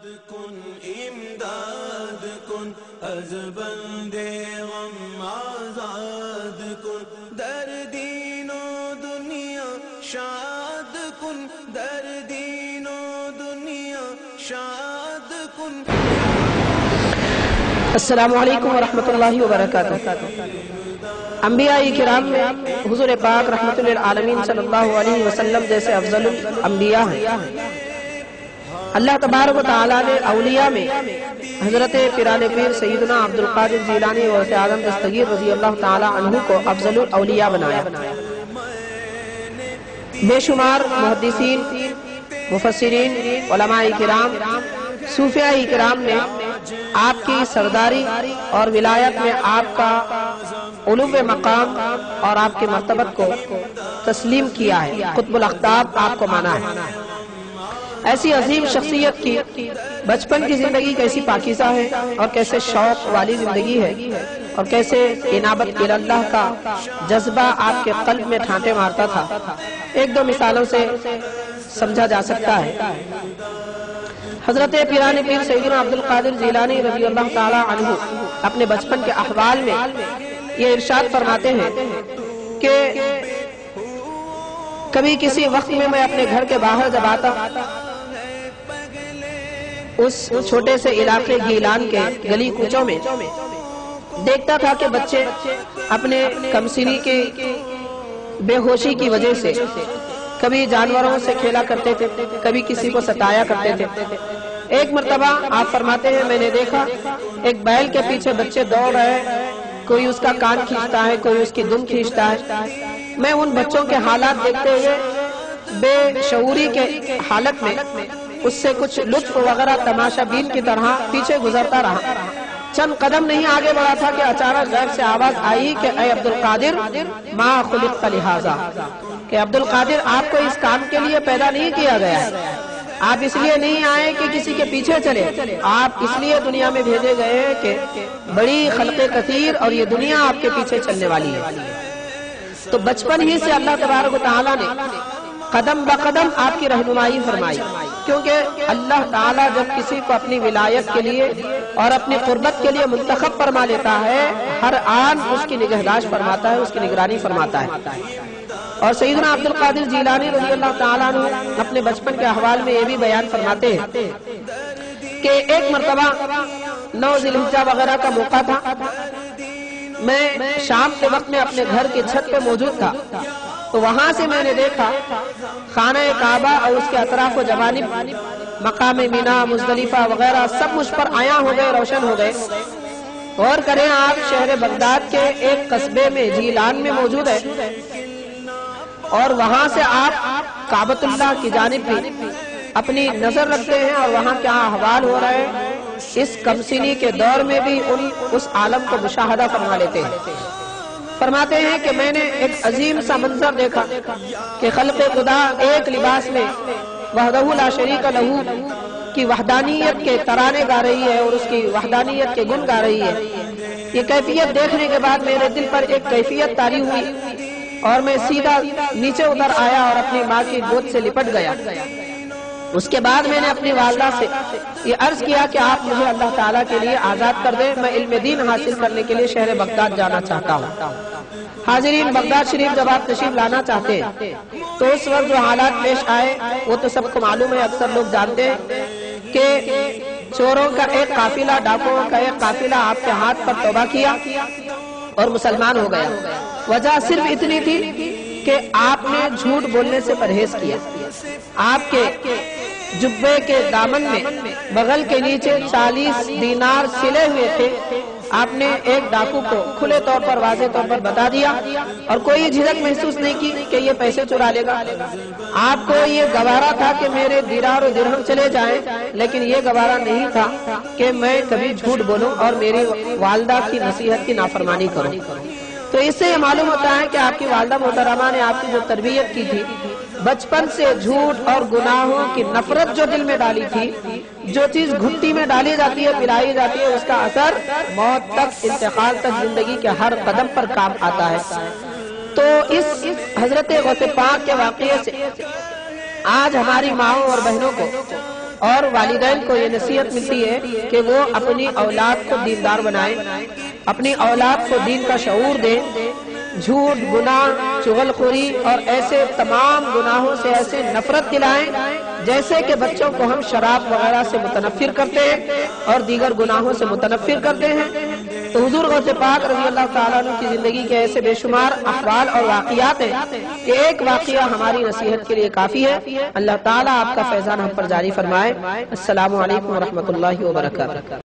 کن امداد کن از بندے غم آزاد کن در دین و دنیا شاد کن در دین و دنیا شاد کن. السلام علیکم ورحمۃ اللہ وبرکاتہ. انبیاء کرام میں حضور پاک رحمت للعالمین صلی اللہ علیہ وسلم جیسے افضل الانبیاء ہیں. اللہ تبارک و تعالیٰ نے اولیاء میں حضرت پیران پیر سیدنا عبدالقادر جیلانی غوث اعظم دستگیر رضی اللہ تعالیٰ عنہ کو افضل الاولیاء بنایا. بے شمار محدثین، مفسرین، علماء کرام، صوفیاء کرام نے آپ کی سرداری اور ولایت میں آپ کا علو مقام اور آپ کی مرتبت کو تسلیم کیا ہے. قطب الاقطاب آپ کو مانا ہے. ایسی عظیم شخصیت کی بچپن کی زندگی کیسی پاکیزہ ہے اور کیسے شوق والی زندگی ہے اور کیسے انابت اللہ کا جذبہ آپ کے قلب میں ٹھانٹے مارتا تھا، ایک دو مثالوں سے سمجھا جا سکتا ہے. حضرت پیران پیر سیدنا عبدالقادر جیلانی رضی اللہ تعالی عنہ اپنے بچپن کے احوال میں یہ ارشاد فرماتے ہیں کہ کبھی کسی وقت میں اپنے گھر کے باہر جب آتا، اس چھوٹے سے علاقے گیلان کے گلی کوچوں میں دیکھتا تھا کہ بچے اپنے کمسنی کی بے ہوشی کی وجہ سے کبھی جانوروں سے کھیلا کرتے تھے، کبھی کسی کو ستایا کرتے تھے. ایک مرتبہ آپ فرماتے ہیں میں نے دیکھا ایک بیل کے پیچھے بچے دوڑ رہے، کوئی اس کا کان کھینچتا ہے، کوئی اس کی دم کھینچتا ہے. میں ان بچوں کے حالات دیکھتے ہوئے بے شعوری کے حالت میں اس سے کچھ لطف وغیرہ تماشا بین کی طرح پیچھے گزرتا رہا. چند قدم نہیں آگے بڑھا تھا کہ اچانک غیب سے آواز آئی کہ اے عبدالقادر ما خلقت لہذا، کہ عبدالقادر آپ کو اس کام کے لیے پیدا نہیں کیا گیا ہے. آپ اس لیے نہیں آئے کہ کسی کے پیچھے چلے، آپ اس لیے دنیا میں بھیجے گئے ہیں کہ بڑی خلق کثیر اور یہ دنیا آپ کے پیچھے چلنے والی ہے. تو بچپن ہی سے اللہ تبارک و تعالیٰ نے قدم بقدم آپ کی رہنمائی فرمائی، کیونکہ اللہ تعالیٰ جب کسی کو اپنی ولایت کے لیے اور اپنی قربت کے لیے منتخب فرما لیتا ہے، ہر آن اس کی نگہداشت فرماتا ہے، اس کی نگرانی فرماتا ہے. اور سیدنا عبدالقادر جیلانی رضی اللہ تعالیٰ عنہ اپنے بچپن کے احوال میں یہ بھی بیان فرماتے ہیں کہ ایک مرتبہ 9 ذی الحجہ وغیرہ کا موقع تھا. میں شام کے وقت میں اپنے گھر کی چھت پہ موجود تھا، تو وہاں سے میں نے دیکھا خانہ کعبہ اور اس کے اطراف و جوانب مقام مینا، مزدلفہ وغیرہ سب مجھ پر عیاں ہو گئے، روشن ہو گئے. غور کریں آپ شہر بغداد کے ایک قصبے میں جیلان میں موجود ہے اور وہاں سے آپ کعبۃ اللہ کی جانب بھی اپنی نظر رکھتے ہیں اور وہاں کیا احوال ہو رہے ہیں، اس کمسنی کے دور میں بھی اس عالم کو مشاہدہ فرما لیتے ہیں. فرماتے ہیں کہ میں نے ایک عظیم سا منظر دیکھا کہ خلق خدا ایک لباس میں وحدہ لا شریک لہ کی وحدانیت کے ترانے گا رہی ہے اور اس کی وحدانیت کے گن گا رہی ہے. یہ کیفیت دیکھنے کے بعد میرے دل پر ایک کیفیت طاری ہوئی اور میں سیدھا نیچے اتر آیا اور اپنی ماں کی گود سے لپٹ گیا. اس کے بعد میں نے اپنی والدہ سے یہ عرض کیا کہ آپ مجھے اللہ تعالیٰ کے لیے آزاد کر دیں، میں علم دین حاصل کرنے کے لیے شہر بغداد جانا چاہتا ہوں. حاضرین، بغداد شریف جب آپ تشریف لانا چاہتے ہیں تو اس وقت جو حالات پیش آئے وہ تو سب کو معلوم ہے، اکثر لوگ جانتے ہیں کہ چوروں کا ایک قافلہ، ڈاکوؤں کا ایک قافلہ آپ کے ہاتھ پر توبہ کیا اور مسلمان ہو گیا. وجہ صرف اتنی تھی کہ آپ نے جھوٹ بولنے سے پرہیز کیا. آپ کے جبے کے دامن میں بغل کے نیچے 40 دینار سلے ہوئے تھے. آپ نے ایک ڈاکو کو کھلے طور پر واضح طور پر بتا دیا اور کوئی جھجک محسوس نہیں کی کہ یہ پیسے چرا لے گا. آپ کو یہ گوارا تھا کہ میرے دینار و درہم چلے جائیں، لیکن یہ گوارا نہیں تھا کہ میں کبھی جھوٹ بولوں اور میری والدہ کی نصیحت کی نافرمانی کروں. تو اس سے یہ معلوم ہوتا ہے کہ آپ کی والدہ محترمہ نے آپ کی جو تربیت کی تھی، بچپن سے جھوٹ اور گناہوں کی نفرت جو دل میں ڈالی تھی، جو چیز گھٹی میں ڈالی جاتی ہے، پلائی جاتی ہے، اس کا اثر موت تک، انتقال تک زندگی کے ہر قدم پر کام آتا ہے. تو اس حضرت غوث پاک کے واقعے سے آج ہماری ماؤں اور بہنوں کو اور والدین کو یہ نصیحت ملتی ہے کہ وہ اپنی اولاد کو دیندار بنائیں، اپنی اولاد کو دین کا شعور دیں، جھوٹ، گناہ، چغل خوری اور ایسے تمام گناہوں سے ایسے نفرت دلائیں جیسے کہ بچوں کو ہم شراب وغیرہ سے متنفر کرتے ہیں اور دیگر گناہوں سے متنفر کرتے ہیں۔ تو حضور غوث پاک رضی اللہ تعالیٰ عنہ کی زندگی کے ایسے بے شمار احوال اور واقعات ہیں کہ ایک واقعہ ہماری نصیحت کے لیے کافی ہے۔ اللہ تعالیٰ آپ کا فیضان ہم پر جاری فرمائے۔ السلام علیکم ورحمۃ اللہ وبرکاتہ۔